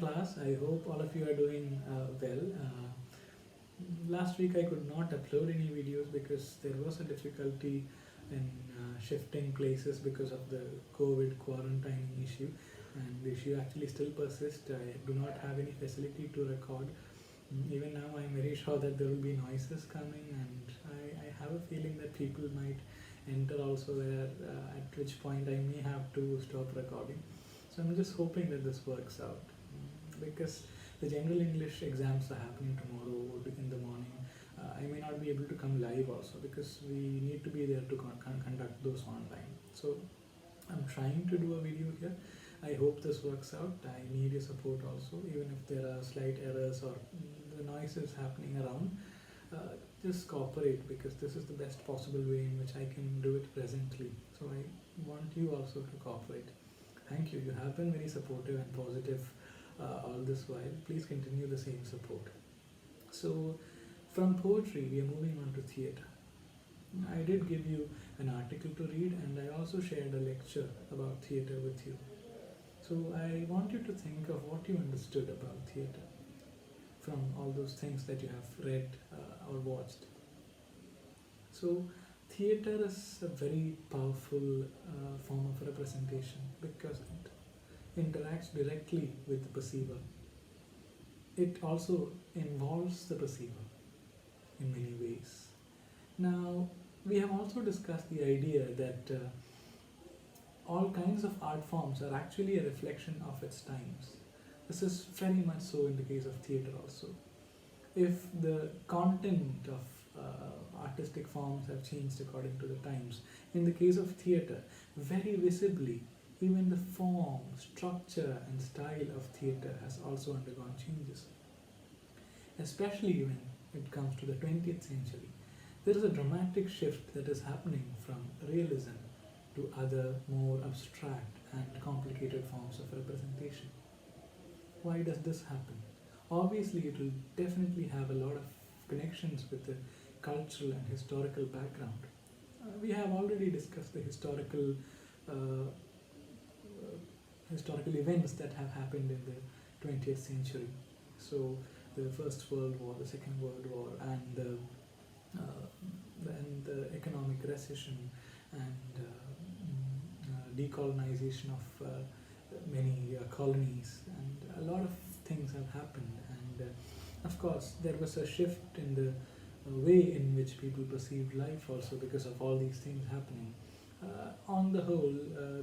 class. I hope all of you are doing well. Last week I could not upload any videos because there was a difficulty in shifting places because of the COVID quarantining issue, and the issue actually still persists. I do not have any facility to record. Even now, I'm very sure that there will be noises coming, and I have a feeling that people might enter also where at which point I may have to stop recording. So I'm just hoping that this works out, because the general English exams are happening tomorrow in the morning. I may not be able to come live also because we need to be there to conduct those online. So I'm trying to do a video here. I hope this works out. I need your support also, even if there are slight errors or the noise is happening around. Just cooperate, because this is the best possible way in which I can do it presently. So I want you also to cooperate. Thank you. You have been very supportive and positive all this while. Please continue the same support. So from poetry, we are moving on to theatre. I did give you an article to read, and I also shared a lecture about theatre with you. So I want you to think of what you understood about theatre from all those things that you have read or watched. So theatre is a very powerful form of representation because it interacts directly with the perceiver. It also involves the perceiver in many ways. Now, we have also discussed the idea that all kinds of art forms are actually a reflection of its times. This is very much so in the case of theatre also. If the content of artistic forms have changed according to the times, in the case of theatre, very visibly, even the form, structure and style of theatre has also undergone changes. Especially when it comes to the 20th century, there is a dramatic shift that is happening from realism to other more abstract and complicated forms of representation. Why does this happen? Obviously, it will definitely have a lot of connections with the cultural and historical background. We have already discussed the historical events that have happened in the 20th century. So the First World War, the Second World War, and the economic recession, and decolonization of many colonies, and a lot of things have happened. And of course, there was a shift in the way in which people perceived life also because of all these things happening. On the whole,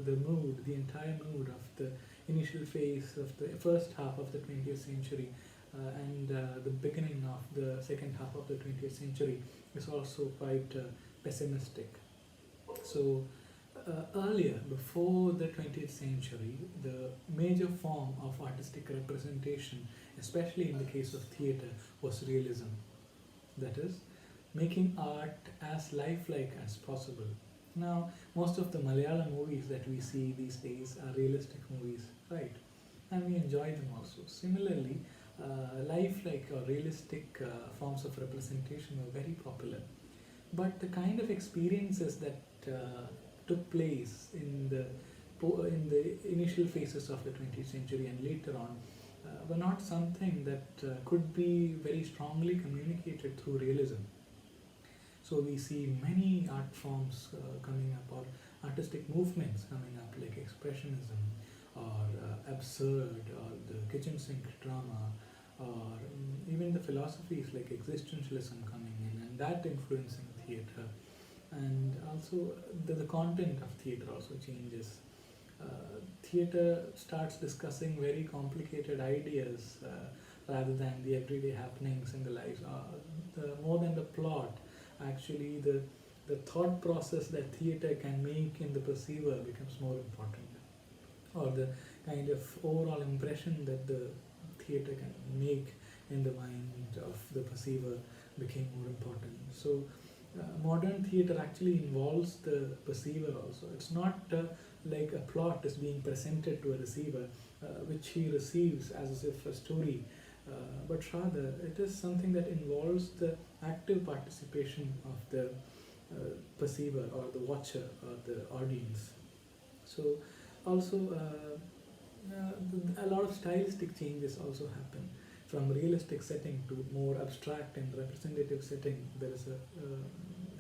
the entire mood of the initial phase of the first half of the 20th century and the beginning of the second half of the 20th century is also quite pessimistic. So earlier, before the 20th century, the major form of artistic representation, especially in the case of theatre, was realism. That is, making art as lifelike as possible. Now, most of the Malayalam movies that we see these days are realistic movies, right? And we enjoy them also. Similarly, lifelike or realistic forms of representation were very popular. But the kind of experiences that took place in the initial phases of the 20th century and later on were not something that could be very strongly communicated through realism. So we see many art forms coming up, or artistic movements coming up, like expressionism or absurd or the kitchen sink drama, or even the philosophies like existentialism coming in and that influencing theatre. And also the content of theatre also changes. Theatre starts discussing very complicated ideas rather than the everyday happenings in the lives. More than the plot, actually the thought process that theatre can make in the perceiver becomes more important, or the kind of overall impression that the theatre can make in the mind of the perceiver became more important. So modern theatre actually involves the perceiver also. It's not like a plot is being presented to a receiver, which he receives as if a story, but rather it is something that involves the active participation of the perceiver or the watcher or the audience. So also a lot of stylistic changes also happen. From realistic setting to more abstract and representative setting, there is a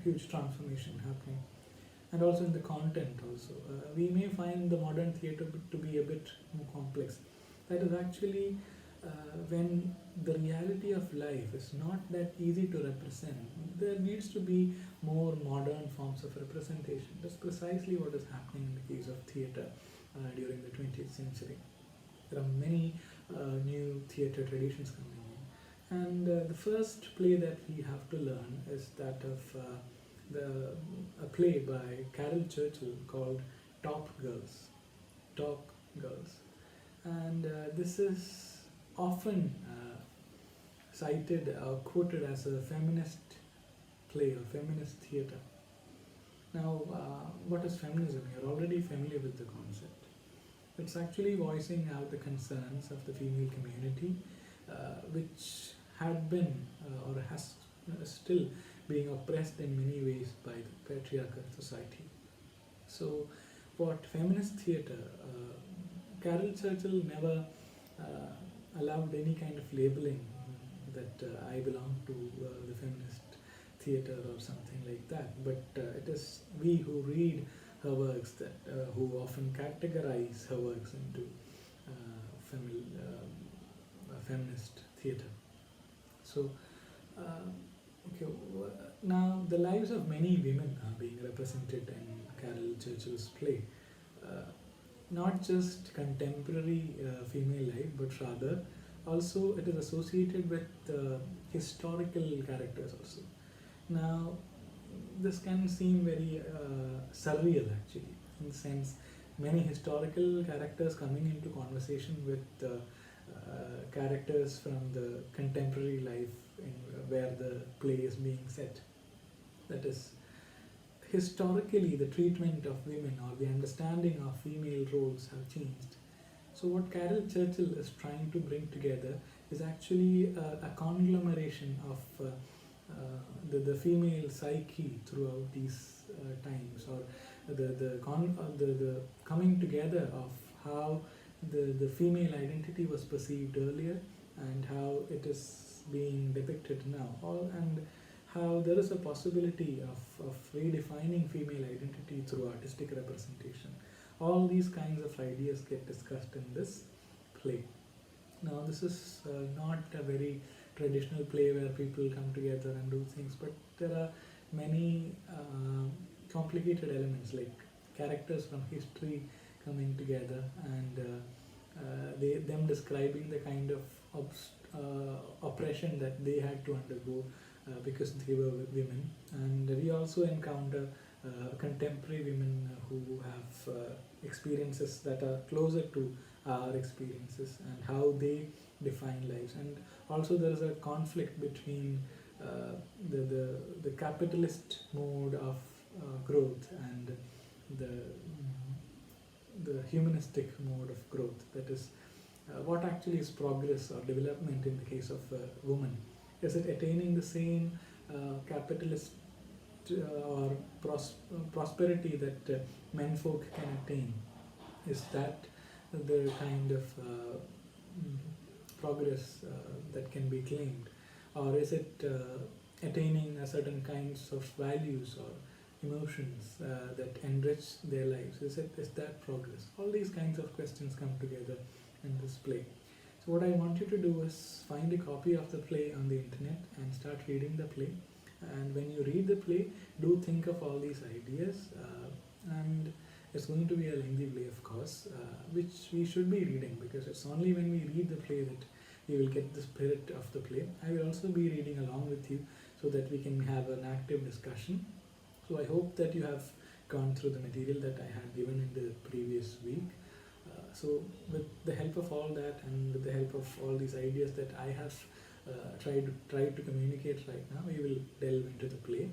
huge transformation happening. And also in the content also. We may find the modern theatre to be a bit more complex. That is actually when the reality of life is not that easy to represent. There needs to be more modern forms of representation. That's precisely what is happening in the case of theatre during the 20th century. There are many new theatre traditions coming in. And the first play that we have to learn is that of a play by Caryl Churchill called Top Girls. Top Girls. And this is often cited or quoted as a feminist play or feminist theatre. Now, what is feminism? You're already familiar with the concept. It's actually voicing out the concerns of the female community, which had been or has still being oppressed in many ways by the patriarchal society. So, what feminist theatre, Caryl Churchill never allowed any kind of labeling that I belong to the feminist theatre or something like that, but it is we who read her works that who often categorize her works into feminist theatre. So, now the lives of many women are being represented in Caryl Churchill's play. Not just contemporary female life, but rather also it is associated with historical characters also. Now, this can seem very surreal actually, in the sense many historical characters coming into conversation with characters from the contemporary life in where the play is being set. That is, historically the treatment of women or the understanding of female roles have changed. So what Caryl Churchill is trying to bring together is actually a conglomeration of the female psyche throughout these times, or the coming together of how the female identity was perceived earlier and how it is being depicted now, and how there is a possibility of redefining female identity through artistic representation. All these kinds of ideas get discussed in this play. Now, this is not a very traditional play where people come together and do things, but there are many complicated elements like characters from history coming together and them describing the kind of oppression that they had to undergo because they were women. And we also encounter contemporary women who have experiences that are closer to our experiences and how they define lives. And also there is a conflict between the capitalist mode of growth and the humanistic mode of growth. That is, what actually is progress or development in the case of a woman? Is it attaining the same capitalist or prosperity that menfolk can attain? Is that the kind of progress that can be claimed? Or is it attaining a certain kinds of values or emotions that enrich their lives? Is that progress? All these kinds of questions come together in this play. So what I want you to do is find a copy of the play on the internet and start reading the play. And when you read the play, do think of all these ideas. And it's going to be a lengthy play, of course, which we should be reading, because it's only when we read the play that we will get the spirit of the play. I will also be reading along with you so that we can have an active discussion. So I hope that you have gone through the material that I had given in the previous week. So with the help of all that and with the help of all these ideas that I have tried to communicate right now, we will delve into the play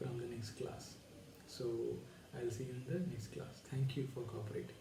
from the next class. So I'll see you in the next class. Thank you for cooperating.